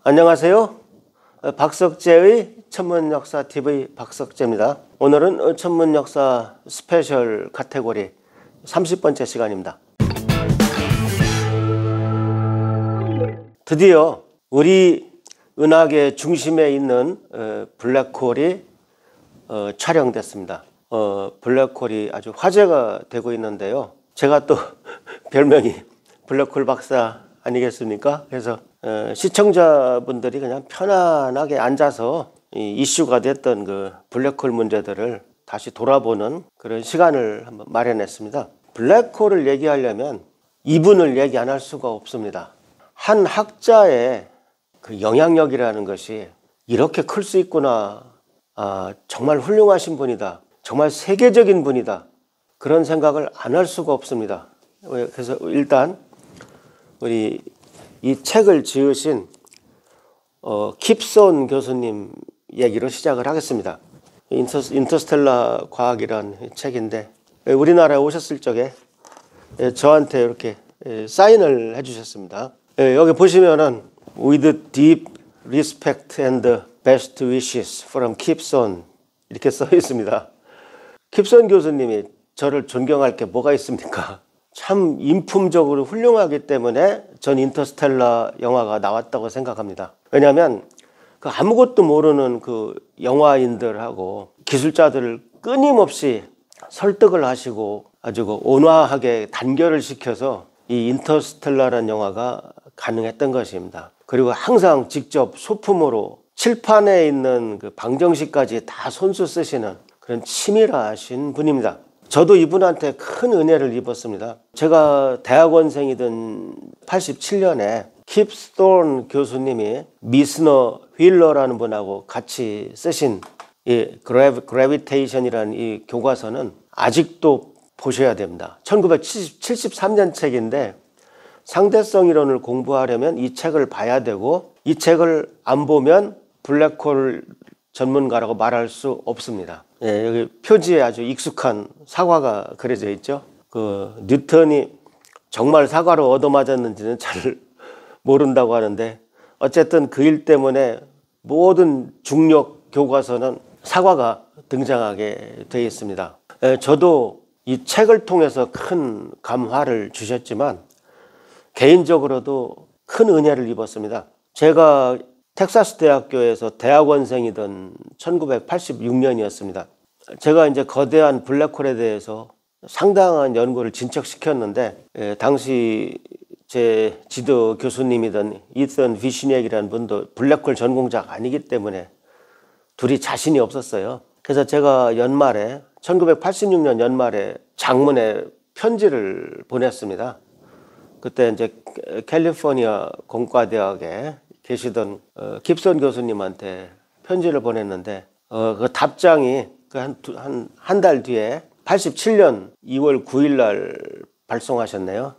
안녕하세요. 박석재의 천문역사TV 박석재입니다. 오늘은 천문역사 스페셜 카테고리 30번째 시간입니다. 드디어 우리 은하계 중심에 있는 블랙홀이 촬영됐습니다. 블랙홀이 아주 화제가 되고 있는데요. 제가 또 별명이 블랙홀 박사 아니겠습니까? 그래서 시청자분들이 그냥 편안하게 앉아서 이 이슈가 됐던 그 블랙홀 문제들을 다시 돌아보는 그런 시간을 한번 마련했습니다. 블랙홀을 얘기하려면 이분을 얘기 안 할 수가 없습니다. 한 학자의 그 영향력이라는 것이 이렇게 클 수 있구나. 정말 훌륭하신 분이다. 정말 세계적인 분이다. 그런 생각을 안 할 수가 없습니다. 그래서 일단 우리 이 책을 지으신 킵손 교수님 얘기로 시작을 하겠습니다. 인터스텔라 과학이란 책인데 우리나라에 오셨을 적에 저한테 이렇게 사인을 해주셨습니다. 여기 보시면은 With deep respect and best wishes from 킵손 이렇게 써 있습니다. 킵손 교수님이 저를 존경할 게 뭐가 있습니까? 참 인품적으로 훌륭하기 때문에 전 인터스텔라 영화가 나왔다고 생각합니다. 왜냐하면 그 아무것도 모르는 그 영화인들하고 기술자들을 끊임없이 설득을 하시고 아주 그 온화하게 단결을 시켜서 이 인터스텔라라는 영화가 가능했던 것입니다. 그리고 항상 직접 소품으로 칠판에 있는 그 방정식까지 다 손수 쓰시는 그런 치밀하신 분입니다. 저도 이분한테 큰 은혜를 입었습니다. 제가 대학원생이던 87년에 킵손 교수님이 미스너 휠러라는 분하고 같이 쓰신 이 그래비테이션이라는 이 교과서는 아직도 보셔야 됩니다. 1973년 책인데 상대성 이론을 공부하려면 이 책을 봐야 되고 이 책을 안 보면 블랙홀 전문가라고 말할 수 없습니다. 여기 표지에 아주 익숙한 사과가 그려져 있죠. 그 뉴턴이 정말 사과로 얻어맞았는지는 잘 모른다고 하는데 어쨌든 그 일 때문에 모든 중력 교과서는 사과가 등장하게 되어 있습니다. 저도 이 책을 통해서 큰 감화를 주셨지만 개인적으로도 큰 은혜를 입었습니다. 제가 텍사스 대학교에서 대학원생이던 1986년이었습니다. 제가 이제 거대한 블랙홀에 대해서 상당한 연구를 진척시켰는데 당시 제 지도 교수님이던 이선 비시니액이라는 분도 블랙홀 전공자가 아니기 때문에 둘이 자신이 없었어요. 그래서 제가 연말에 1986년 연말에 장문에 편지를 보냈습니다. 그때 이제 캘리포니아 공과대학에 계시던 킵손 교수님한테 편지를 보냈는데 그 답장이 한 달 뒤에 87년 2월 9일 날 발송하셨네요.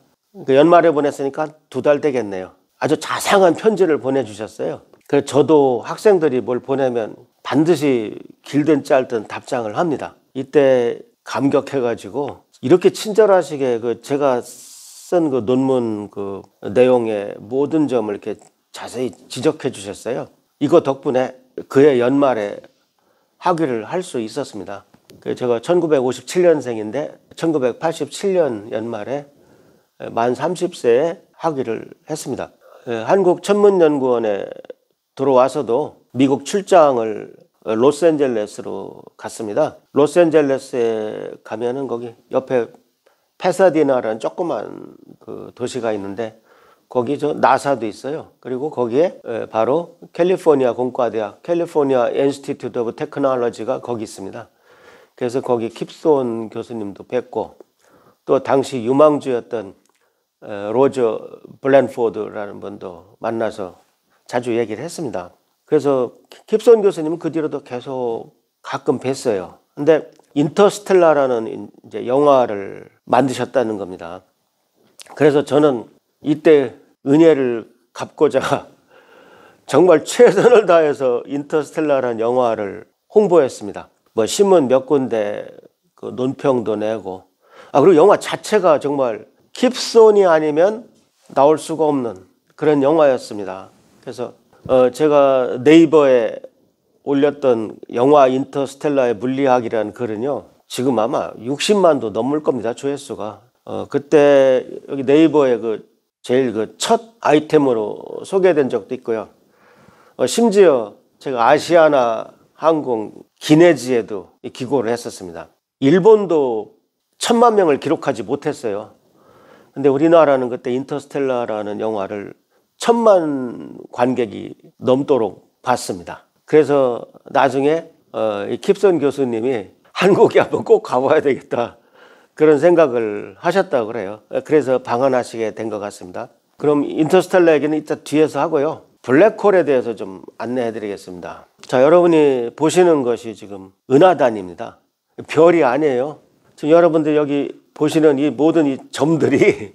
그 연말에 보냈으니까 2달 되겠네요. 아주 자상한 편지를 보내주셨어요. 그래서 저도 학생들이 뭘 보내면 반드시 길든 짧든 답장을 합니다. 이때 감격해가지고 이렇게 친절하시게 그 제가 쓴 그 논문 그 내용의 모든 점을 이렇게 자세히 지적해 주셨어요. 이거 덕분에 그해 연말에 학위를 할 수 있었습니다. 제가 1957년생인데 1987년 연말에 만 30세에 학위를 했습니다. 한국천문연구원에 들어와서도 미국 출장을 로스앤젤레스로 갔습니다. 로스앤젤레스에 가면은 거기 옆에 페사디나라는 조그만 그 도시가 있는데 거기 나사도 있어요. 그리고 거기에 바로 캘리포니아 공과대학 캘리포니아 인스티튜트 오브 테크놀로지가 거기 있습니다. 그래서 거기 킵손 교수님도 뵙고 또 당시 유망주였던 로저 블랜포드라는 분도 만나서 자주 얘기를 했습니다. 그래서 킵손 교수님은 그 뒤로도 계속 가끔 뵀어요. 근데 인터스텔라라는 이제 영화를 만드셨다는 겁니다. 그래서 저는 이때 은혜를 갚고자 정말 최선을 다해서 인터스텔라라는 영화를 홍보했습니다. 뭐 신문 몇 군데 그 논평도 내고 그리고 영화 자체가 정말 킵손이 아니면 나올 수가 없는 그런 영화였습니다. 그래서 제가 네이버에 올렸던 영화 인터스텔라의 물리학이라는 글은요, 지금 아마 60만도 넘을 겁니다, 조회수가. 그때 여기 네이버에 제일 첫 아이템으로 소개된 적도 있고요. 심지어 제가 아시아나 항공 기내지에도 기고를 했었습니다. 일본도 1000만 명을 기록하지 못했어요. 근데 우리나라는 그때 인터스텔라라는 영화를 1000만 관객이 넘도록 봤습니다. 그래서 나중에 킵슨 교수님이 한국에 한번 꼭 가봐야 되겠다, 그런 생각을 하셨다고 그래요. 그래서 방한하시게 된 것 같습니다. 그럼 인터스텔라 얘기는 이따 뒤에서 하고요. 블랙홀에 대해서 좀 안내해 드리겠습니다. 자, 여러분이 보시는 것이 지금 은하단입니다. 별이 아니에요. 지금 여러분들 여기 보시는 이 모든 이 점들이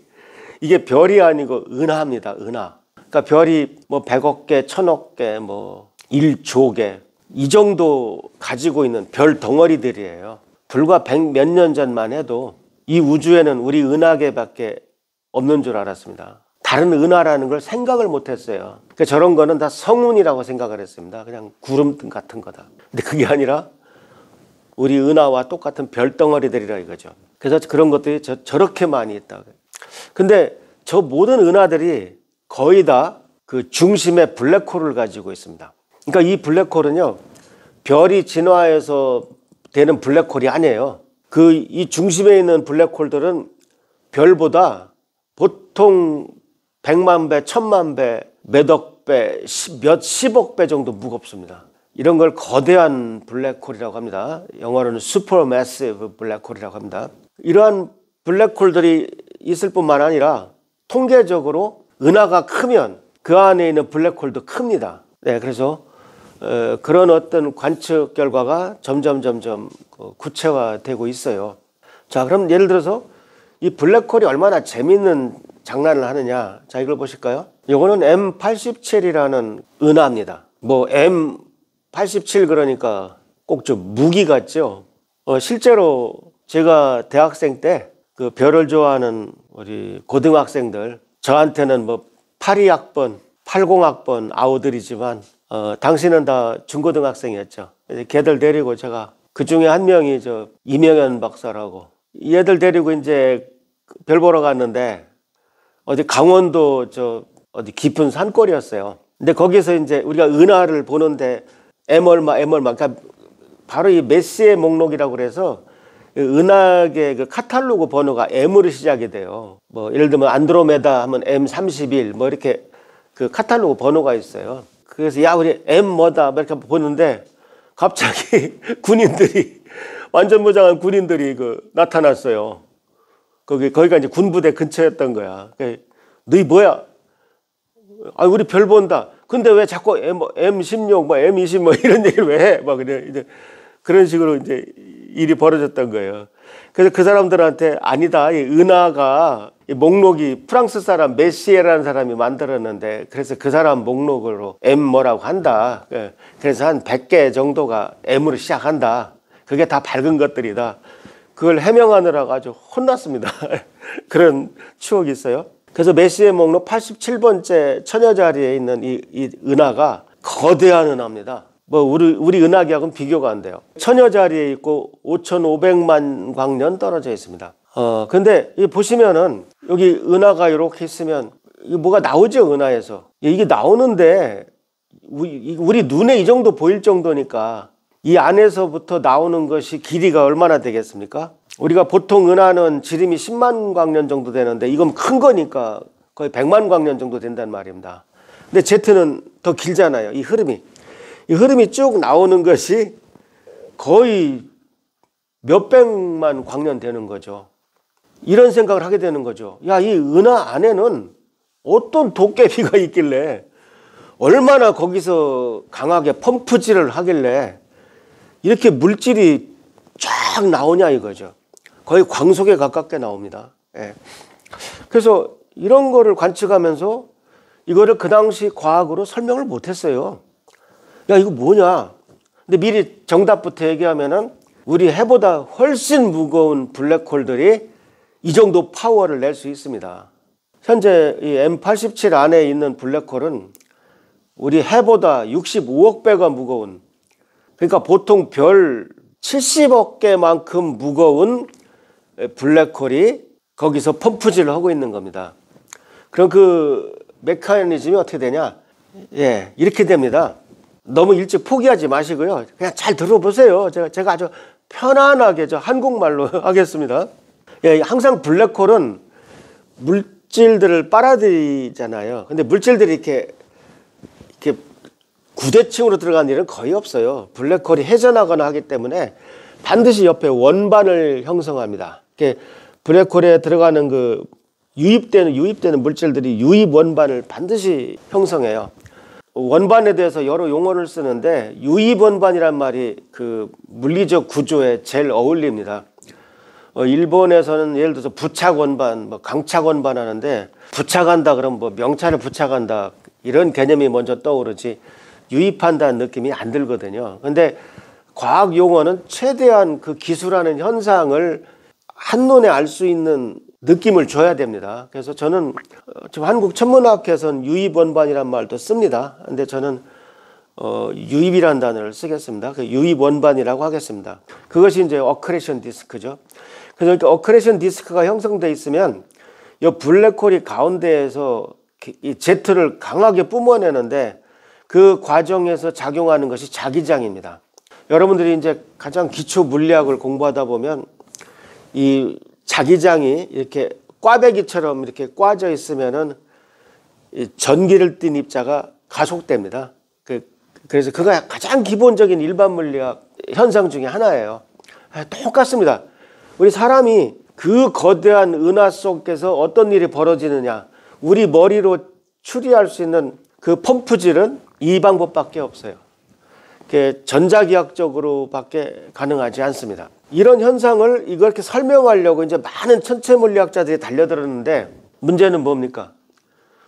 이게 별이 아니고 은하입니다. 은하. 그러니까 별이 뭐 100억 개, 1000억 개, 뭐 1조 개, 이 정도 가지고 있는 별 덩어리들이에요. 불과 100 몇 년 전만 해도 이 우주에는 우리 은하계밖에 없는 줄 알았습니다. 다른 은하라는 걸 생각을 못했어요. 그러니까 저런 거는 다 성운이라고 생각을 했습니다. 그냥 구름 같은 거다. 근데 그게 아니라 우리 은하와 똑같은 별덩어리들이라 이거죠. 그래서 그런 것들이 저렇게 많이 있다. 근데 저 모든 은하들이 거의 다 그 중심에 블랙홀을 가지고 있습니다. 그러니까 이 블랙홀은요, 별이 진화해서 되는 블랙홀이 아니에요. 이 중심에 있는 블랙홀들은 별보다 보통 100만 배, 1000만 배, 몇억 배, 몇십억 배 정도 무겁습니다. 이런 걸 거대한 블랙홀이라고 합니다. 영어로는 슈퍼매시브 블랙홀이라고 합니다. 이러한 블랙홀들이 있을 뿐만 아니라 통계적으로 은하가 크면 그 안에 있는 블랙홀도 큽니다. 네, 그래서 그런 어떤 관측 결과가 점점 구체화되고 있어요. 자, 그럼 예를 들어서 이 블랙홀이 얼마나 재밌는 장난을 하느냐. 자, 이걸 보실까요? 이거는 M87이라는 은하입니다. 뭐 M87 그러니까 꼭 좀 무기 같죠? 실제로 제가 대학생 때 그 별을 좋아하는 우리 고등학생들, 저한테는 뭐 82학번, 80학번 아우들이지만 당신은 다 중고등학생이었죠. 걔들 데리고 제가 그 중에 한 명이 이명현 박사라고, 얘들 데리고 이제 별 보러 갔는데 어디 강원도 어디 깊은 산골이었어요. 근데 거기서 이제 우리가 은하를 보는데 M 얼마, 그러니까 바로 이 메시의 목록이라고 그래서 은하계 그 카탈로그 번호가 M으로 시작이 돼요. 뭐 예를 들면 안드로메다 하면 M31 뭐 이렇게 그 카탈로그 번호가 있어요. 그래서 야, 우리 M 뭐다 이렇게 보는데 갑자기 군인들이, 완전 무장한 군인들이 나타났어요. 거기가 이제 군부대 근처였던 거야. 너희 뭐야? 아, 우리 별 본다. 근데 왜 자꾸 M16, 뭐 M20 뭐 이런 얘기를 왜 해? 막 그래. 이제 그런 식으로 이제 일이 벌어졌던 거예요. 그래서 그 사람들한테 아니다. 이 은하가 이 목록이 프랑스 사람 메시에라는 사람이 만들었는데, 그래서 그 사람 목록으로 M 뭐라고 한다. 그래서 한 100개 정도가 M으로 시작한다. 그게 다 밝은 것들이다. 그걸 해명하느라고 아주 혼났습니다. 그런 추억이 있어요. 그래서 메시의 목록 87번째 처녀 자리에 있는 이 은하가 거대한 은하입니다. 뭐 우리 은하계하고는 비교가 안 돼요. 처녀 자리에 있고 5,500만 광년 떨어져 있습니다. 근데 보시면은 여기 은하가 이렇게 있으면 뭐가 나오죠, 은하에서. 이게 나오는데 우리 눈에 이 정도 보일 정도니까 이 안에서부터 나오는 것이 길이가 얼마나 되겠습니까? 우리가 보통 은하는 지름이 10만 광년 정도 되는데 이건 큰 거니까 거의 100만 광년 정도 된단 말입니다. 근데 제트는 더 길잖아요. 이 흐름이 쭉 나오는 것이 거의 몇백만 광년 되는 거죠. 이런 생각을 하게 되는 거죠. 야, 이 은하 안에는 어떤 도깨비가 있길래, 얼마나 거기서 강하게 펌프질을 하길래 이렇게 물질이 쫙 나오냐 이거죠. 거의 광속에 가깝게 나옵니다. 예. 그래서 이런 거를 관측하면서 이거를 그 당시 과학으로 설명을 못했어요. 야, 이거 뭐냐? 근데 미리 정답부터 얘기하면은 우리 해보다 훨씬 무거운 블랙홀들이 이 정도 파워를 낼 수 있습니다. 현재 이 M87 안에 있는 블랙홀은 우리 해보다 65억 배가 무거운, 그러니까 보통 별 70억 개만큼 무거운 블랙홀이 거기서 펌프질을 하고 있는 겁니다. 그럼 그 메커니즘이 어떻게 되냐? 예, 이렇게 됩니다. 너무 일찍 포기하지 마시고요. 그냥 잘 들어보세요. 제가 아주 편안하게 한국말로 하겠습니다. 예, 항상 블랙홀은 물질들을 빨아들이잖아요. 근데 물질들이 이렇게 구대층으로 들어가는 일은 거의 없어요. 블랙홀이 회전하거나 하기 때문에 반드시 옆에 원반을 형성합니다. 이렇게 블랙홀에 들어가는 그 유입되는 물질들이 유입 원반을 반드시 형성해요. 원반에 대해서 여러 용어를 쓰는데 유입 원반이란 말이 그 물리적 구조에 제일 어울립니다. 일본에서는 예를 들어서 부착 원반, 강착 원반 하는데 부착한다 그러면 명찰을 부착한다 이런 개념이 먼저 떠오르지 유입한다는 느낌이 안 들거든요. 근데 과학 용어는 최대한 그 기술하는 현상을 한눈에 알 수 있는 느낌을 줘야 됩니다. 그래서 저는 지금 한국 천문학에서는 유입 원반이란 말도 씁니다. 근데 저는 유입이라는 단어를 쓰겠습니다. 그 유입 원반이라고 하겠습니다. 그것이 이제 어크레이션 디스크죠. 그래서 이렇게 어크레이션 디스크가 형성되어 있으면 이 블랙홀이 가운데에서 이 제트를 강하게 뿜어내는데 그 과정에서 작용하는 것이 자기장입니다. 여러분들이 이제 가장 기초 물리학을 공부하다 보면 이 자기장이 이렇게 꽈배기처럼 이렇게 꽈져 있으면은 이 전기를 띤 입자가 가속됩니다. 그래서 그가 가장 기본적인 일반 물리학 현상 중에 하나예요. 똑같습니다. 우리 사람이 그 거대한 은하 속에서 어떤 일이 벌어지느냐, 우리 머리로 추리할 수 있는 그 펌프질은 이 방법밖에 없어요. 전자기하학적으로밖에 가능하지 않습니다. 이런 현상을 이렇게 설명하려고 이제 많은 천체 물리학자들이 달려들었는데 문제는 뭡니까?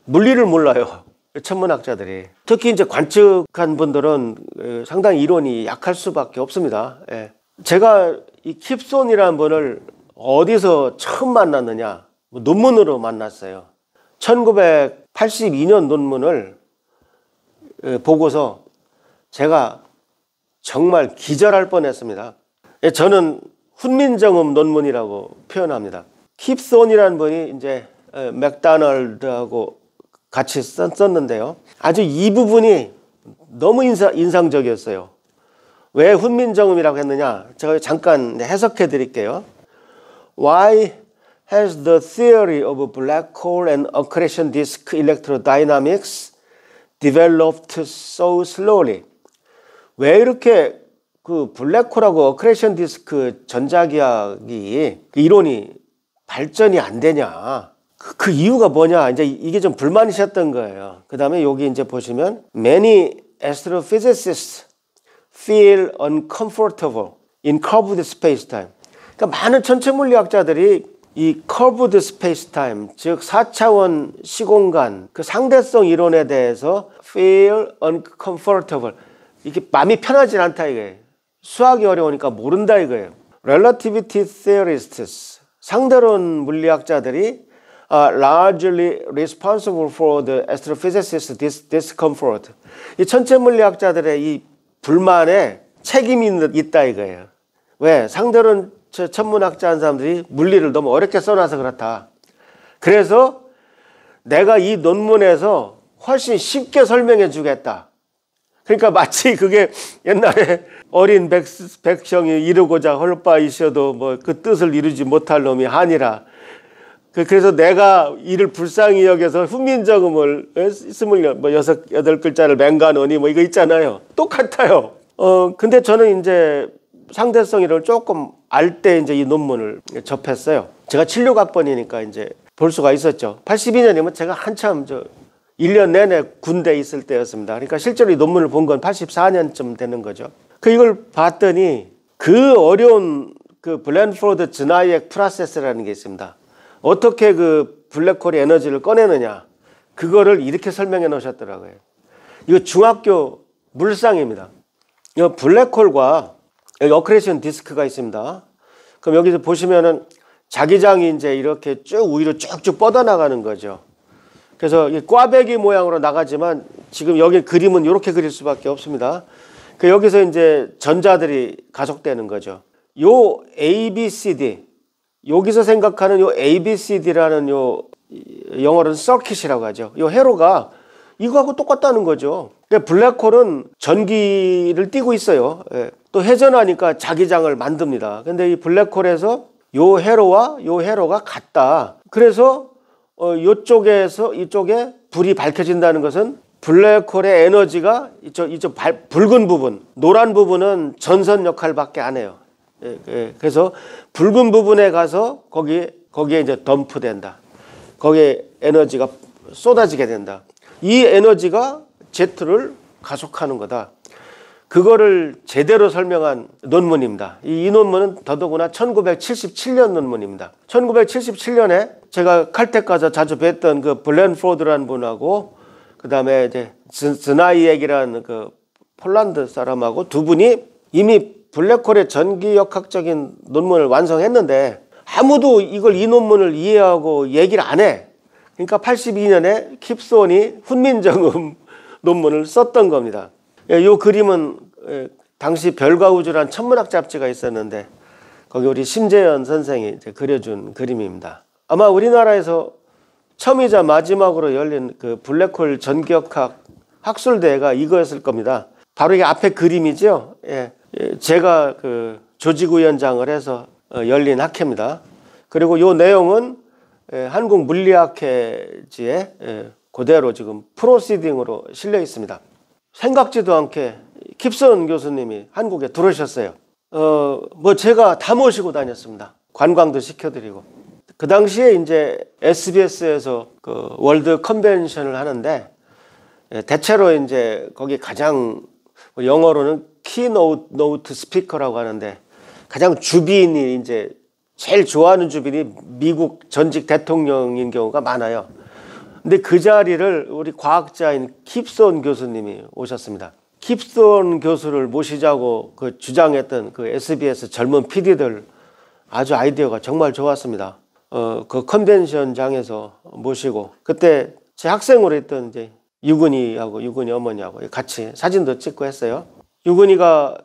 물리를 몰라요. 천문학자들이. 특히 이제 관측한 분들은 상당히 이론이 약할 수밖에 없습니다. 예. 제가 이 킵손이라는 분을 어디서 처음 만났느냐? 논문으로 만났어요. 1982년 논문을 보고서 제가 정말 기절할 뻔했습니다. 저는 훈민정음 논문이라고 표현합니다. 킵손이라는 분이 이제 맥다널드하고 같이 썼는데요. 아주 이 부분이 너무 인상적이었어요. 왜 훈민정음이라고 했느냐? 제가 잠깐 해석해 드릴게요. Why has the theory of black hole and accretion disk electrodynamics developed so slowly? 왜 이렇게 그 블랙홀하고 어크레이션 디스크 전자기학이 이론이 발전이 안 되냐? 그 이유가 뭐냐? 이제 이게 좀 불만이셨던 거예요. 그 다음에 여기 이제 보시면 Many astrophysicists feel uncomfortable in curved space-time. 그러니까 많은 천체 물리학자들이 이 curved space-time, 즉 4차원 시공간 그 상대성 이론에 대해서 feel uncomfortable. 이게 마음이 편하지 않다 이거예요. 수학이 어려우니까 모른다 이거예요. Relativity theorists, 상대론 물리학자들이 largely responsible for the astrophysicists' discomfort. 이 천체 물리학자들의 이 불만에 책임이 있다 이거예요. 왜? 상대론 천문학자 한 사람들이 물리를 너무 어렵게 써놔서 그렇다. 그래서 내가 이 논문에서 훨씬 쉽게 설명해 주겠다. 그러니까 마치 그게 옛날에 어린 백성이 이루고자 할 바 있어도 그 뜻을 이루지 못할 놈이 아니라 그래서 내가 이를 불쌍히 여겨서 훈민정음을 26글자를 맹가노니 이거 있잖아요. 똑같아요. 근데 저는 이제 상대성 이론을 조금 알 때 이제 이 논문을 접했어요. 제가 76학번이니까 이제 볼 수가 있었죠. 82년이면 제가 한참 1년 내내 군대에 있을 때였습니다. 그러니까 실제로 이 논문을 본 건 84년쯤 되는 거죠. 이걸 봤더니 그 어려운 그 블랜포드 즈나이액 프로세스라는 게 있습니다. 어떻게 그 블랙홀의 에너지를 꺼내느냐. 그거를 이렇게 설명해 놓으셨더라고요. 이거 중학교 물상입니다. 이 블랙홀과 여기 어크레이션 디스크가 있습니다. 그럼 여기서 보시면은 자기장이 이제 이렇게 쭉 위로 쭉쭉 뻗어나가는 거죠. 그래서 이 꽈배기 모양으로 나가지만 지금 여기 그림은 이렇게 그릴 수밖에 없습니다. 여기서 이제 전자들이 가속되는 거죠. 요 ABCD, 여기서 생각하는 요 ABCD라는 요 영어로는 서킷이라고 하죠. 요 회로가 이거하고 똑같다는 거죠. 블랙홀은 전기를 띠고 있어요. 또 회전하니까 자기장을 만듭니다. 근데 이 블랙홀에서 요 회로와 요 회로가 같다. 그래서 요쪽에서 이쪽에 불이 밝혀진다는 것은 블랙홀의 에너지가 이쪽 붉은 부분, 노란 부분은 전선 역할밖에 안 해요. 그래서 붉은 부분에 가서 거기에 이제 덤프된다. 거기에 에너지가 쏟아지게 된다. 이 에너지가 제트를 가속하는 거다. 그거를 제대로 설명한 논문입니다. 이 논문은 더더구나 1977년 논문입니다. 1977년에 제가 칼텍 가서 자주 뵀던 그 블랜포드라는 분하고 그 다음에 이제 즈나이엑이라는 그 폴란드 사람하고 두 분이 이미 블랙홀의 전기역학적인 논문을 완성했는데 아무도 이 논문을 이해하고 얘기를 안 해. 그러니까 82년에 킵손이 훈민정음 논문을 썼던 겁니다. 이 그림은 당시 별과 우주란 천문학 잡지가 있었는데 거기 우리 심재현 선생이 이제 그려준 그림입니다. 아마 우리나라에서 처음이자 마지막으로 열린 그 블랙홀 전기역학 학술대회가 이거였을 겁니다. 바로 이게 앞에 그림이죠. 제가 그 조직위원장을 해서 열린 학회입니다. 그리고 이 내용은 한국물리학회지에 그대로 지금 프로시딩으로 실려 있습니다. 생각지도 않게 킵슨 교수님이 한국에 들어오셨어요. 제가 다 모시고 다녔습니다. 관광도 시켜드리고. 그 당시에 이제 SBS에서 그 월드 컨벤션을 하는데 대체로 이제 거기 가장 영어로는 키노트 스피커라고 하는데 가장 주빈이 이제 제일 좋아하는 주빈이 미국 전직 대통령인 경우가 많아요. 근데 그 자리를 우리 과학자인 킵손 교수님이 오셨습니다. 킵손 교수를 모시자고 그 주장했던 그 SBS 젊은 PD들 아주 아이디어가 정말 좋았습니다. 그 컨벤션장에서 모시고 그때 제 학생으로 있던 이제 유근이하고 유근이 어머니하고 같이 사진도 찍고 했어요. 유근이가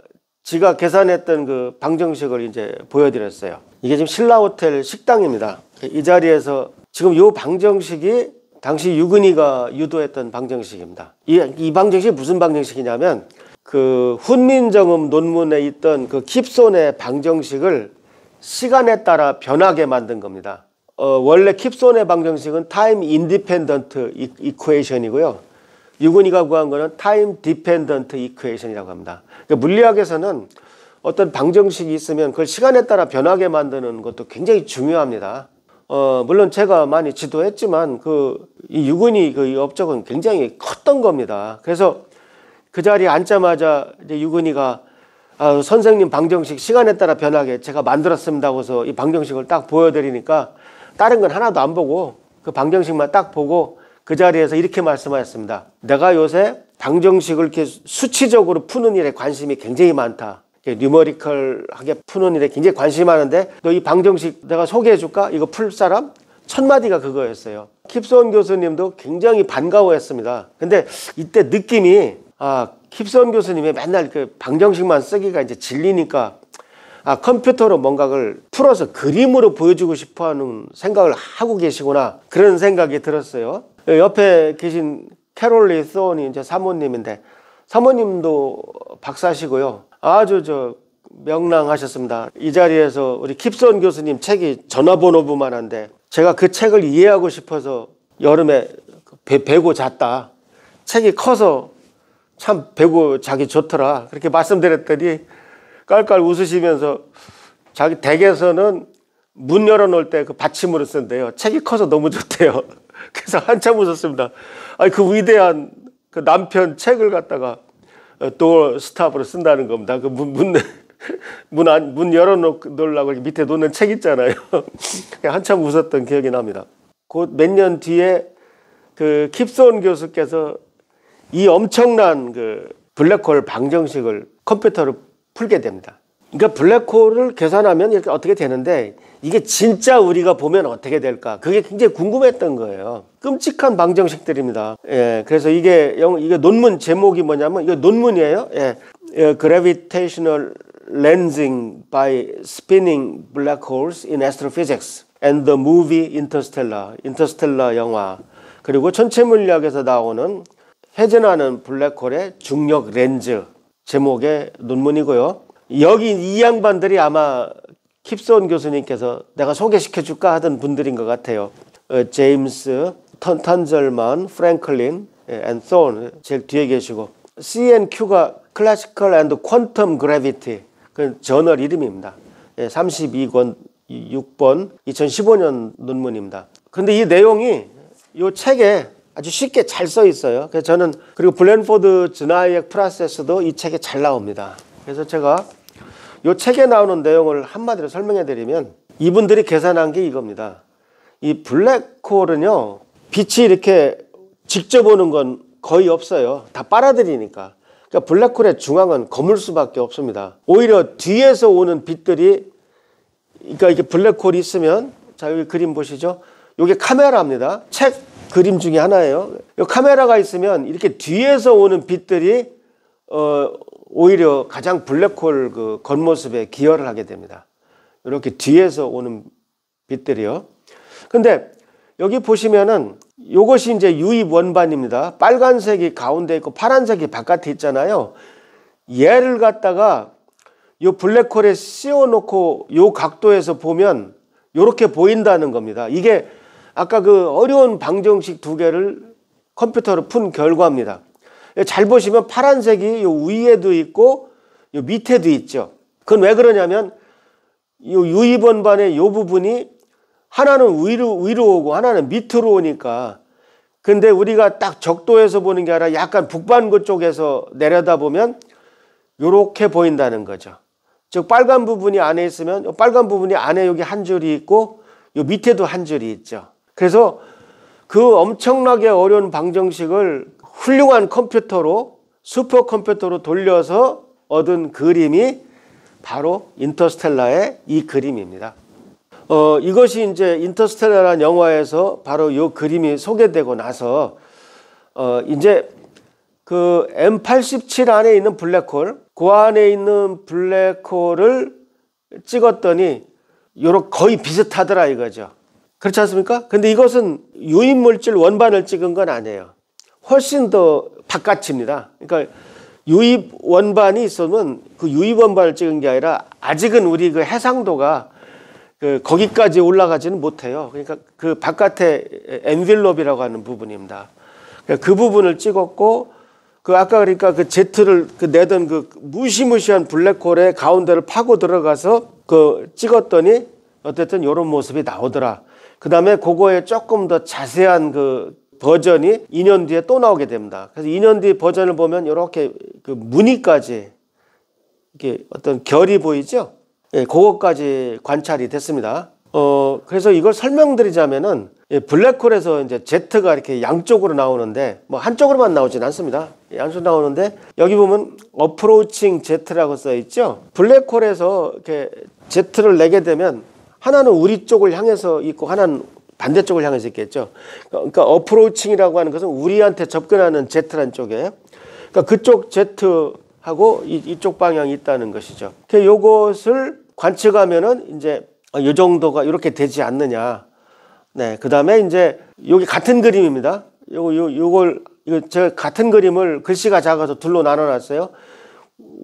지가 계산했던 그 방정식을 이제 보여드렸어요. 이게 지금 신라호텔 식당입니다. 이 자리에서 지금 이 방정식이 당시 유근이가 유도했던 방정식입니다. 이 방정식이 무슨 방정식이냐면 그 훈민정음 논문에 있던 그 킵손의 방정식을 시간에 따라 변하게 만든 겁니다. 원래 킵손의 방정식은 타임 인디펜던트 이퀘이션이고요. 유근이가 구한 거는 타임 디펜던트 이퀘이션이라고 합니다. 그러니까 물리학에서는 어떤 방정식이 있으면 그걸 시간에 따라 변하게 만드는 것도 굉장히 중요합니다. 물론 제가 많이 지도했지만 이 유근이 이 업적은 굉장히 컸던 겁니다. 그래서 그 자리에 앉자마자 이제 유근이가 선생님 방정식 시간에 따라 변하게 제가 만들었습니다 하고서 이 방정식을 딱 보여드리니까 다른 건 하나도 안 보고 그 방정식만 딱 보고 그 자리에서 이렇게 말씀하셨습니다. 내가 요새 방정식을 이렇게 수치적으로 푸는 일에 관심이 굉장히 많다. 뉴머리컬하게 푸는 일에 굉장히 관심이 많은데 너 이 방정식 내가 소개해 줄까? 이거 풀 사람? 첫 마디가 그거였어요. 킵손 교수님도 굉장히 반가워했습니다. 근데 이때 느낌이 킵손 교수님이 맨날 그 방정식만 쓰기가 이제 질리니까 컴퓨터로 뭔가를 풀어서 그림으로 보여주고 싶어하는 생각을 하고 계시구나 그런 생각이 들었어요. 옆에 계신 캐롤리 소원이 이제 사모님인데 사모님도 박사시고요. 아주 명랑하셨습니다. 이 자리에서 우리 킵손 교수님 책이 전화번호부만 한데 제가 그 책을 이해하고 싶어서 여름에 베고 잤다. 책이 커서 참 베고 자기 좋더라. 그렇게 말씀드렸더니 깔깔 웃으시면서 자기 댁에서는 문 열어놓을 때 그 받침으로 쓴대요. 책이 커서 너무 좋대요. 그래서 한참 웃었습니다. 그 위대한 그 남편 책을 갖다가 또 스탑으로 쓴다는 겁니다. 그 문 열어놓으려고 밑에 놓는 책 있잖아요. 한참 웃었던 기억이 납니다. 곧 몇 년 뒤에 그 킵손 교수께서 이 엄청난 그 블랙홀 방정식을 컴퓨터로 풀게 됩니다. 그러니까 블랙홀을 계산하면 이렇게 어떻게 되는데 이게 진짜 우리가 보면 어떻게 될까? 그게 굉장히 궁금했던 거예요. 끔찍한 방정식들입니다. 예, 그래서 이게 논문 제목이 뭐냐면 이거 논문이에요. 예, Gravitational Lensing by Spinning Black Holes in Astrophysics and the Movie Interstellar, 인터스텔라 영화. 그리고 천체 물리학에서 나오는 회전하는 블랙홀의 중력 렌즈 제목의 논문이고요. 여기 이 양반들이 아마 킵스온 교수님께서 내가 소개시켜 줄까 하던 분들인 것 같아요. 제임스, 턴절만, 프랭클린, 앤 톤 제일 뒤에 계시고 CNQ가 Classical and Quantum Gravity 그 저널 이름입니다. 32권 6번 2015년 논문입니다. 그런데 이 내용이 이 책에 아주 쉽게 잘 써 있어요. 그래서 저는 그리고 블랜포드 즈나이액 프로세스도 이 책에 잘 나옵니다. 그래서 제가 이 책에 나오는 내용을 한마디로 설명해 드리면 이분들이 계산한 게 이겁니다. 이 블랙홀은요 빛이 이렇게 직접 오는 건 거의 없어요. 다 빨아들이니까. 그러니까 블랙홀의 중앙은 거물 수밖에 없습니다. 오히려 뒤에서 오는 빛들이 그러니까 이게 블랙홀이 있으면 자 여기 그림 보시죠. 이게 카메라입니다. 책 그림 중에 하나예요. 이 카메라가 있으면 이렇게 뒤에서 오는 빛들이 오히려 가장 블랙홀 그 겉모습에 기여를 하게 됩니다. 이렇게 뒤에서 오는 빛들이요. 근데 여기 보시면은 이것이 이제 유입 원반입니다. 빨간색이 가운데 있고 파란색이 바깥에 있잖아요. 얘를 갖다가 이 블랙홀에 씌워놓고 이 각도에서 보면 이렇게 보인다는 겁니다. 이게 아까 그 어려운 방정식 두 개를 컴퓨터로 푼 결과입니다. 잘 보시면 파란색이 요 위에도 있고 요 밑에도 있죠. 그건 왜 그러냐면 요 유입 원반의 요 부분이 하나는 위로 오고 하나는 밑으로 오니까 근데 우리가 딱 적도에서 보는 게 아니라 약간 북반구 쪽에서 내려다보면 요렇게 보인다는 거죠. 즉 빨간 부분이 안에 있으면 요 빨간 부분이 안에 여기 한 줄이 있고 요 밑에도 한 줄이 있죠. 그래서 그 엄청나게 어려운 방정식을 훌륭한 컴퓨터로 슈퍼컴퓨터로 돌려서 얻은 그림이 바로 인터스텔라의 이 그림입니다. 이것이 이제 인터스텔라라는 영화에서 바로 이 그림이 소개되고 나서 이제 그 M87 안에 있는 블랙홀, 그 안에 있는 블랙홀을 찍었더니 요렇게 거의 비슷하더라 이거죠. 그렇지 않습니까? 근데 이것은 유입물질 원반을 찍은 건 아니에요. 훨씬 더 바깥입니다. 그러니까 유입 원반이 있으면 그 유입 원반을 찍은 게 아니라 아직은 우리 그 해상도가 거기까지 올라가지는 못해요. 그러니까 그 바깥에 엔빌롭이라고 하는 부분입니다. 그 부분을 찍었고 그 아까 그러니까 그 제트를 내던 그 무시무시한 블랙홀의 가운데를 파고 들어가서 그 찍었더니 어쨌든 이런 모습이 나오더라. 그 다음에 그거에 조금 더 자세한 그 버전이 2년 뒤에 또 나오게 됩니다. 그래서 2년 뒤 버전을 보면 이렇게 그 무늬까지 이렇게 어떤 결이 보이죠? 예, 그것까지 관찰이 됐습니다. 그래서 이걸 설명드리자면은 블랙홀에서 이제 제트가 이렇게 양쪽으로 나오는데 뭐 한쪽으로만 나오진 않습니다. 양쪽으로 나오는데 여기 보면 어프로칭 제트라고 써 있죠. 블랙홀에서 이렇게 제트를 내게 되면 하나는 우리 쪽을 향해서 있고 하나는 반대쪽을 향해서 있겠죠. 그러니까 어프로칭이라고 하는 것은 우리한테 접근하는 제트란 쪽이에요. 그러니까 그쪽 제트하고 이쪽 방향이 있다는 것이죠. 요것을 관측하면은 이제 이 정도가 이렇게 되지 않느냐. 네. 그 다음에 이제 여기 같은 그림입니다. 이거 제가 같은 그림을 글씨가 작아서 둘로 나눠 놨어요.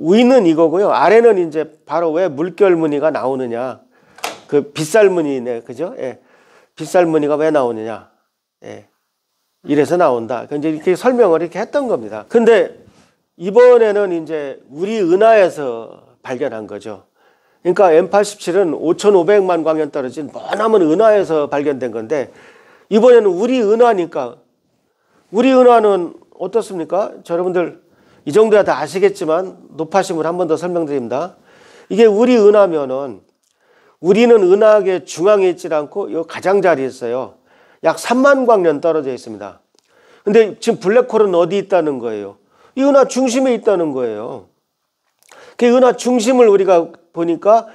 위는 이거고요. 아래는 이제 바로 왜 물결 무늬가 나오느냐. 그 빗살 무늬네. 그죠? 예. 빗살 무늬가 왜 나오느냐. 예. 이래서 나온다. 이제 이렇게 설명을 이렇게 했던 겁니다. 근데 이번에는 이제 우리 은하에서 발견한 거죠. 그러니까 M87은 5,500만 광년 떨어진 머나먼 은하에서 발견된 건데 이번에는 우리 은하니까 우리 은하는 어떻습니까? 여러분들 이 정도야 다 아시겠지만 높아심을 한 번 더 설명드립니다. 이게 우리 은하면은 우리는 은하계 중앙에 있지 않고 요 가장자리에 있어요. 약 3만 광년 떨어져 있습니다. 근데 지금 블랙홀은 어디 있다는 거예요? 이 은하 중심에 있다는 거예요. 그 은하 중심을 우리가 보니까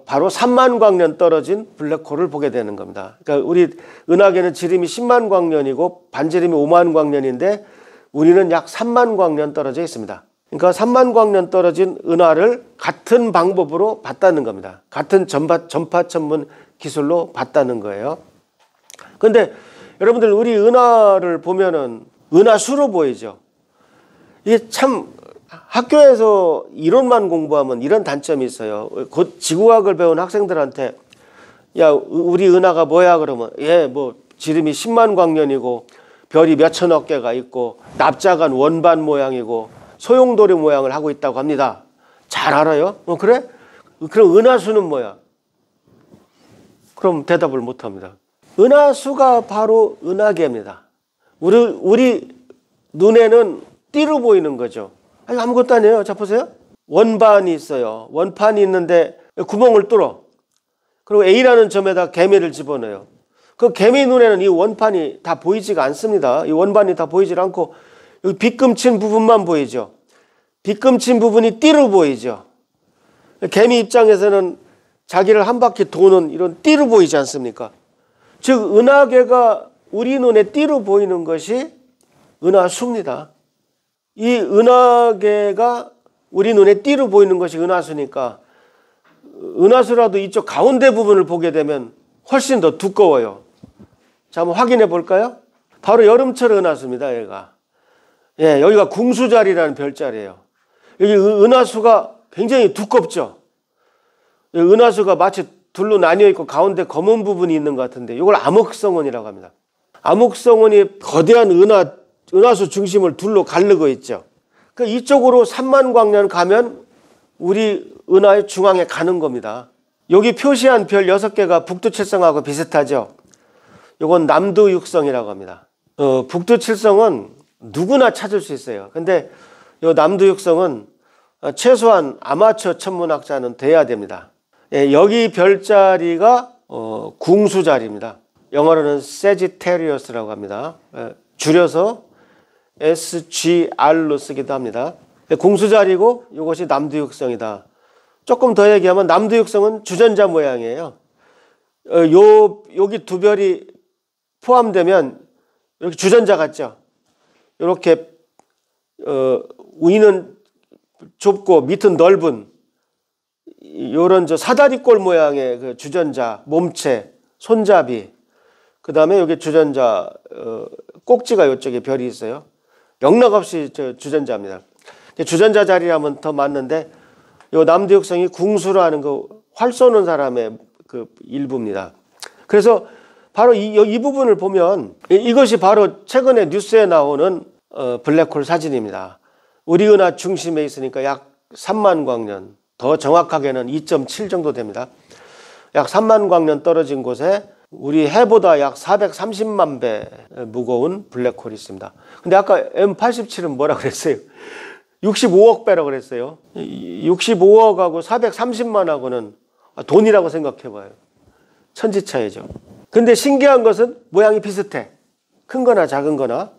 바로 3만 광년 떨어진 블랙홀을 보게 되는 겁니다. 그러니까 우리 은하계는 지름이 10만 광년이고 반지름이 5만 광년인데 우리는 약 3만 광년 떨어져 있습니다. 그러니까 3만 광년 떨어진 은하를 같은 방법으로 봤다는 겁니다. 같은 전파 천문 기술로 봤다는 거예요. 그런데 여러분들 우리 은하를 보면은 은하수로 보이죠. 이게 참 학교에서 이론만 공부하면 이런 단점이 있어요. 곧 지구학을 배운 학생들한테 야 우리 은하가 뭐야 그러면 뭐 지름이 10만 광년이고 별이 몇천억 개가 있고 납작한 원반 모양이고 소용돌이 모양을 하고 있다고 합니다. 잘 알아요? 그래? 그럼 은하수는 뭐야? 그럼 대답을 못합니다. 은하수가 바로 은하계입니다. 우리 눈에는 띠로 보이는 거죠. 아니, 아무것도 아니에요. 자 보세요. 원반이 있어요. 원판이 있는데 구멍을 뚫어. 그리고 A라는 점에다 개미를 집어넣어요. 그 개미 눈에는 이 원판이 다 보이지가 않습니다. 이 원반이 다 보이질 않고 여기 빗금친 부분만 보이죠. 빗금친 부분이 띠로 보이죠. 개미 입장에서는 자기를 한 바퀴 도는 이런 띠로 보이지 않습니까? 즉 은하계가 우리 눈에 띠로 보이는 것이 은하수입니다. 이 은하계가 우리 눈에 띠로 보이는 것이 은하수니까 은하수라도 이쪽 가운데 부분을 보게 되면 훨씬 더 두꺼워요. 자, 한번 확인해 볼까요? 바로 여름철 은하수입니다. 얘가. 여기가 궁수자리라는 별자리예요. 여기 은하수가 굉장히 두껍죠. 은하수가 마치 둘로 나뉘어 있고 가운데 검은 부분이 있는 것 같은데 이걸 암흑성원이라고 합니다. 암흑성원이 거대한 은하수 중심을 둘로 가르고 있죠. 그러니까 이쪽으로 3만 광년 가면 우리 은하의 중앙에 가는 겁니다. 여기 표시한 별 6개가 북두칠성하고 비슷하죠. 이건 남두육성이라고 합니다. 북두칠성은 누구나 찾을 수 있어요. 근데 이 남두육성은 최소한 아마추어 천문학자는 돼야 됩니다. 여기 별자리가 궁수자리입니다. 영어로는 세지테리어스라고 합니다. 줄여서 SGR로 쓰기도 합니다. 궁수자리고 이것이 남두육성이다. 조금 더 얘기하면 남두육성은 주전자 모양이에요. 여기 두 별이 포함되면 이렇게 주전자 같죠. 이렇게 위는 좁고 밑은 넓은 이런 사다리꼴 모양의 그 주전자 몸체, 손잡이. 그 다음에 여기 주전자 꼭지가 이쪽에 별이 있어요. 영락없이 주전자입니다. 주전자 자리라면 더 맞는데 요 남두육성이 궁수라는 그 활 쏘는 사람의 그 일부입니다. 그래서 바로 이 부분을 보면 이것이 바로 최근에 뉴스에 나오는 블랙홀 사진입니다. 우리 은하 중심에 있으니까 약 3만 광년, 더 정확하게는 2.7 정도 됩니다. 약 3만 광년 떨어진 곳에 우리 해보다 약 430만 배 무거운 블랙홀이 있습니다. 근데 아까 M87은 뭐라 그랬어요? 65억 배라고 그랬어요. 65억하고 430만하고는 돈이라고 생각해봐요. 천지차이죠. 근데 신기한 것은 모양이 비슷해. 큰 거나 작은 거나.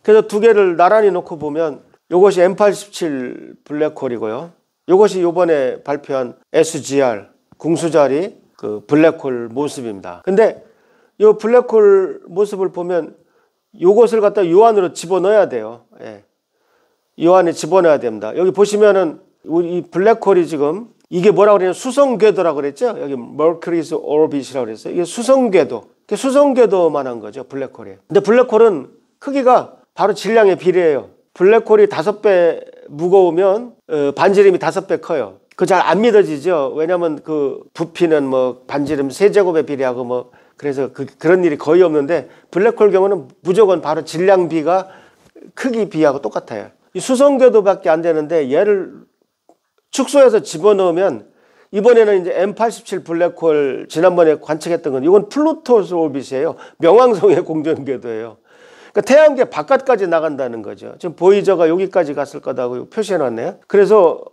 그래서 두 개를 나란히 놓고 보면 이것이 M87 블랙홀이고요. 이것이 이번에 발표한 SGR 궁수자리 그 블랙홀 모습입니다. 근데 이 블랙홀 모습을 보면 이것을 갖다 요 안으로 집어넣어야 돼요. 이 안에 집어넣어야 됩니다. 여기 보시면은 이 블랙홀이 지금 이게 뭐라고 그러냐면 수성궤도라고 그랬죠. 여기 Mercury's orbit이라고 그랬어요. 이게 수성궤도만한 거죠. 블랙홀이. 근데 블랙홀은 크기가 바로 질량에 비례해요. 블랙홀이 5배 무거우면 반지름이 5배 커요. 그거 잘 안 믿어지죠. 왜냐하면 그 부피는 뭐 반지름 3제곱에 비례하고 뭐 그래서 그런 일이 거의 없는데 블랙홀 경우는 무조건 바로 질량비가 크기 비하고 똑같아요. 이 수성궤도밖에 안 되는데 얘를 축소해서 집어넣으면 이번에는 이제 M87 블랙홀 지난번에 관측했던 건 이건 플루토스 오비스예요. 명왕성의 공전궤도예요. 그러니까 태양계 바깥까지 나간다는 거죠. 지금 보이저가 여기까지 갔을 거다고 표시해 놨네요. 그래서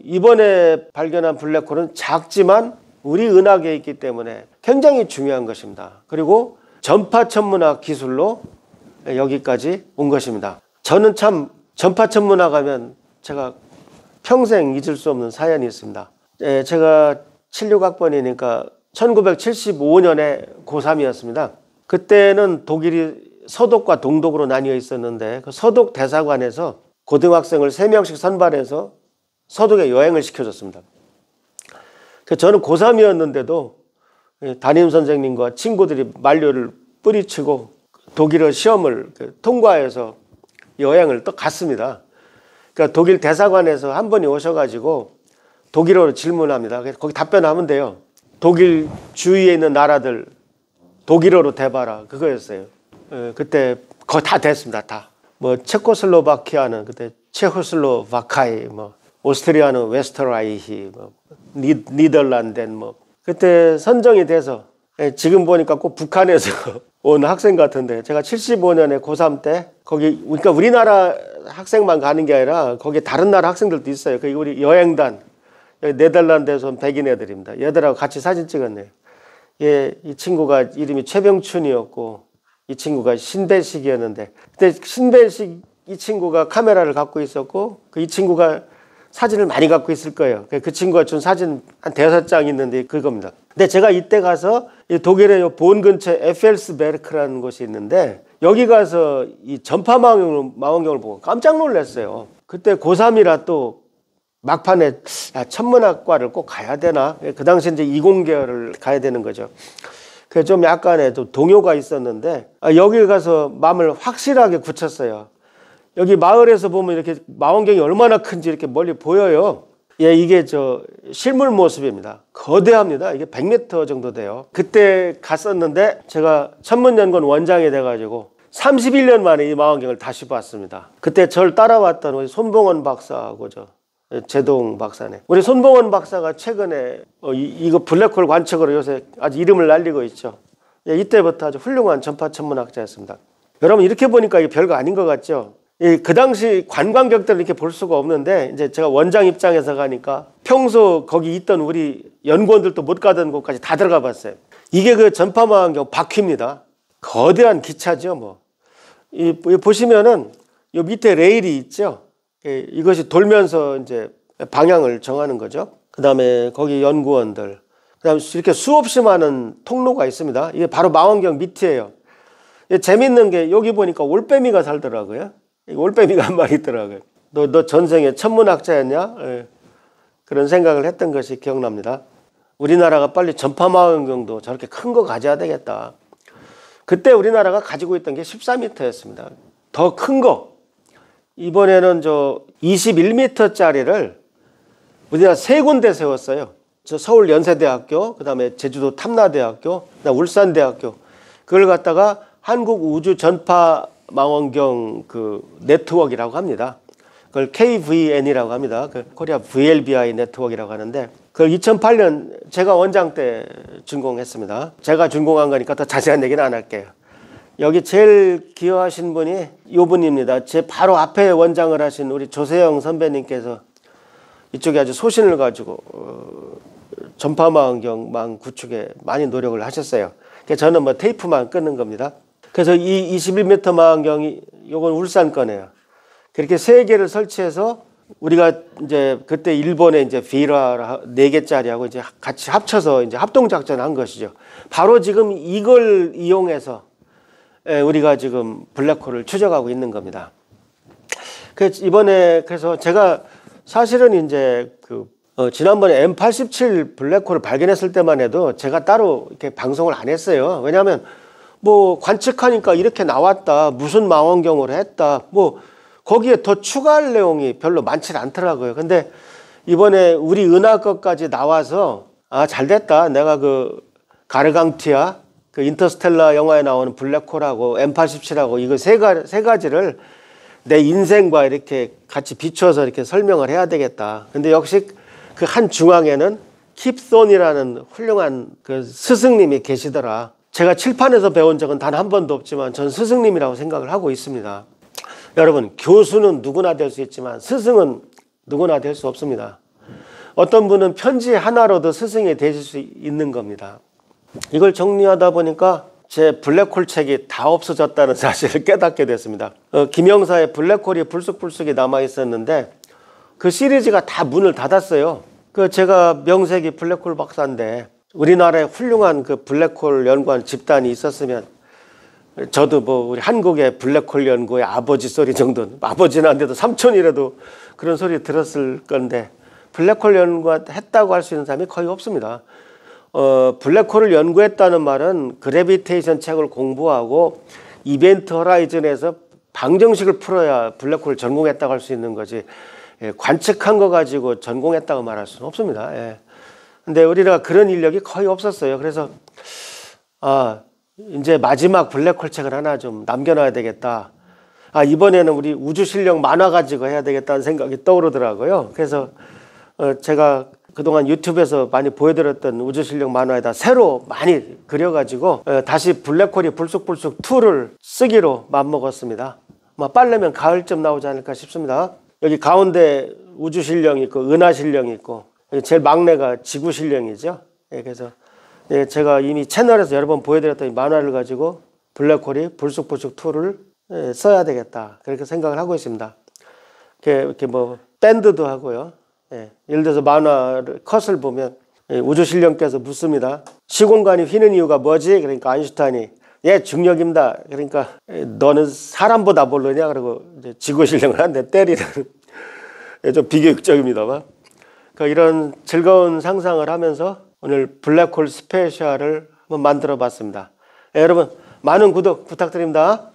이번에 발견한 블랙홀은 작지만 우리 은하계에 있기 때문에 굉장히 중요한 것입니다. 그리고 전파 천문학 기술로 여기까지 온 것입니다. 저는 참 전파 천문학 하면 제가 평생 잊을 수 없는 사연이 있습니다. 제가 76학번이니까 1975년에 고3이었습니다. 그때는 독일이 서독과 동독으로 나뉘어 있었는데 그 서독 대사관에서 고등학생을 3명씩 선발해서 서독에 여행을 시켜줬습니다. 저는 고3이었는데도 담임 선생님과 친구들이 만료를 뿌리치고 독일어 시험을 통과해서 여행을 또 갔습니다. 그러니까 독일 대사관에서 한 분이 오셔가지고 독일어로 질문합니다. 그래서 거기 답변하면 돼요. 독일 주위에 있는 나라들 독일어로 대봐라, 그거였어요. 그때 거의 다 됐습니다. 다. 뭐 체코슬로바키아는 그때 체코슬로바카이, 뭐 오스트리아는 웨스터라이히, 뭐 니덜란드는 뭐 그때 선정이 돼서 지금 보니까 꼭 북한에서 온 학생 같은데 제가 75년에 고3 때 거기 그러니까 우리나라 학생만 가는 게 아니라 거기 다른 나라 학생들도 있어요. 그 우리 여행단 네덜란드에서 온 백인 애들입니다. 얘들하고 같이 사진 찍었네요. 이 친구가 이름이 최병춘이었고 이 친구가 신배식이었는데 그때 신배식 이 친구가 카메라를 갖고 있었고 이 친구가 사진을 많이 갖고 있을 거예요. 그 친구가 준 사진 한 5장 있는데 그겁니다. 근데 제가 이때 가서 독일의 본 근처에 에펠스베르크라는 곳이 있는데 여기 가서 이 전파 망원경을 보고 깜짝 놀랐어요. 그때 고3이라 또 막판에 천문학과를 꼭 가야 되나? 그 당시 이제 이공계열을 가야 되는 거죠. 그래서 좀 약간의 또 동요가 있었는데 여기 가서 마음을 확실하게 굳혔어요. 여기 마을에서 보면 이렇게 망원경이 얼마나 큰지 이렇게 멀리 보여요. 이게 실물 모습입니다. 거대합니다. 이게 100m 정도 돼요. 그때 갔었는데 제가 천문연구원 원장이 돼가지고 31년 만에 이 망원경을 다시 봤습니다. 그때 저를 따라왔던 우리 손봉원 박사하고 제동 박사네. 우리 손봉원 박사가 최근에 이거 블랙홀 관측으로 요새 아주 이름을 날리고 있죠. 이때부터 아주 훌륭한 전파 천문학자였습니다. 여러분 이렇게 보니까 이게 별거 아닌 것 같죠? 그 당시 관광객들은 이렇게 볼 수가 없는데 이제 제가 원장 입장에서 가니까 평소 거기 있던 우리 연구원들도 못 가던 곳까지 다 들어가 봤어요. 이게 그 전파망원경 바퀴입니다. 거대한 기차죠. 뭐. 보시면은 이 밑에 레일이 있죠. 이것이 돌면서 이제 방향을 정하는 거죠. 그 다음에 거기 연구원들. 그 다음에 이렇게 수없이 많은 통로가 있습니다. 이게 바로 망원경 밑이에요. 재밌는 게 여기 보니까 올빼미가 살더라고요. 올빼미가 한 마리 있더라고요. 너 전생에 천문학자였냐? 그런 생각을 했던 것이 기억납니다. 우리나라가 빨리 전파망원경도 저렇게 큰 거 가져야 되겠다. 그때 우리나라가 가지고 있던 게 14m였습니다. 더 큰 거. 이번에는 21m짜리를 우리나라 3군데 세웠어요. 서울 연세대학교, 그 다음에 제주도 탐나대학교, 그다음 울산대학교. 그걸 갖다가 한국우주전파망원경 네트워크라고 합니다. 그걸 KVN이라고 합니다. 코리아 VLBI 네트워크라고 하는데 그걸 2008년 제가 원장 때 준공했습니다. 제가 준공한 거니까 더 자세한 얘기는 안 할게요. 여기 제일 기여하신 분이 이분입니다. 제 바로 앞에 원장을 하신 우리 조세영 선배님께서 이쪽에 아주 소신을 가지고 전파망원경망 구축에 많이 노력을 하셨어요. 그래서 저는 뭐 테이프만 끊는 겁니다. 그래서 이 21m 망원경이 요건 울산 거네요. 그렇게 3개를 설치해서 우리가 이제 그때 일본에 이제 비라 4개짜리하고 이제 같이 합쳐서 이제 합동작전을 한 것이죠. 바로 지금 이걸 이용해서 우리가 지금 블랙홀을 추적하고 있는 겁니다. 그래서 제가 사실은 이제 지난번에 M87 블랙홀을 발견했을 때만 해도 제가 따로 이렇게 방송을 안 했어요. 왜냐하면 뭐 관측하니까 이렇게 나왔다, 무슨 망원경으로 했다, 뭐 거기에 더 추가할 내용이 별로 많지 않더라고요. 근데 이번에 우리 은하 것까지 나와서 잘됐다. 내가 가르강티아 인터스텔라 영화에 나오는 블랙홀하고 M87하고 이거 세 가지를 내 인생과 이렇게 같이 비춰서 이렇게 설명을 해야 되겠다. 근데 역시 그 한 중앙에는 킵손이라는 훌륭한 스승님이 계시더라. 제가 칠판에서 배운 적은 단 한 번도 없지만 전 스승님이라고 생각을 하고 있습니다. 여러분, 교수는 누구나 될 수 있지만 스승은 누구나 될 수 없습니다. 어떤 분은 편지 하나로도 스승이 되실 수 있는 겁니다. 이걸 정리하다 보니까 제 블랙홀 책이 다 없어졌다는 사실을 깨닫게 됐습니다. 김영사의 블랙홀이 불쑥불쑥이 남아 있었는데 그 시리즈가 다 문을 닫았어요. 그 제가 명색이 블랙홀 박사인데 우리나라에 훌륭한 그 블랙홀 연구한 집단이 있었으면 저도 뭐 우리 한국의 블랙홀 연구의 아버지 소리 정도는, 아버지는 안 돼도 삼촌이라도 그런 소리 들었을 건데 블랙홀 연구했다고 할 수 있는 사람이 거의 없습니다. 블랙홀을 연구했다는 말은 그래비테이션 책을 공부하고 이벤트 허라이즌에서 방정식을 풀어야 블랙홀을 전공했다고 할 수 있는 거지, 관측한 거 가지고 전공했다고 말할 수는 없습니다. 근데 우리가 그런 인력이 거의 없었어요. 그래서 이제 마지막 블랙홀 책을 하나 좀 남겨놔야 되겠다. 이번에는 우리 우주실력 만화 가지고 해야 되겠다는 생각이 떠오르더라고요. 그래서 제가 그동안 유튜브에서 많이 보여드렸던 우주실력 만화에다 새로 많이 그려가지고 다시 블랙홀이 불쑥불쑥 2를 쓰기로 맘먹었습니다. 빠르면 가을쯤 나오지 않을까 싶습니다. 여기 가운데 우주실령이 있고 은하실령이 있고 제일 막내가 지구실령이죠. 그래서 제가 이미 채널에서 여러 번 보여드렸던 이 만화를 가지고 블랙홀이 불쑥불쑥 2를 써야 되겠다, 그렇게 생각을 하고 있습니다. 이렇게 뭐 밴드도 하고요. 예를 들어서 만화를 컷을 보면 우주실령께서 묻습니다. 시공간이 휘는 이유가 뭐지? 그러니까 아인슈타인이 중력입니다. 그러니까 너는 사람보다 모르냐? 그러고 이제 지구실령을 한 대 때리는 좀 비교육적입니다만, 이런 즐거운 상상을 하면서 오늘 블랙홀 스페셜을 한번 만들어 봤습니다. 여러분 많은 구독 부탁드립니다.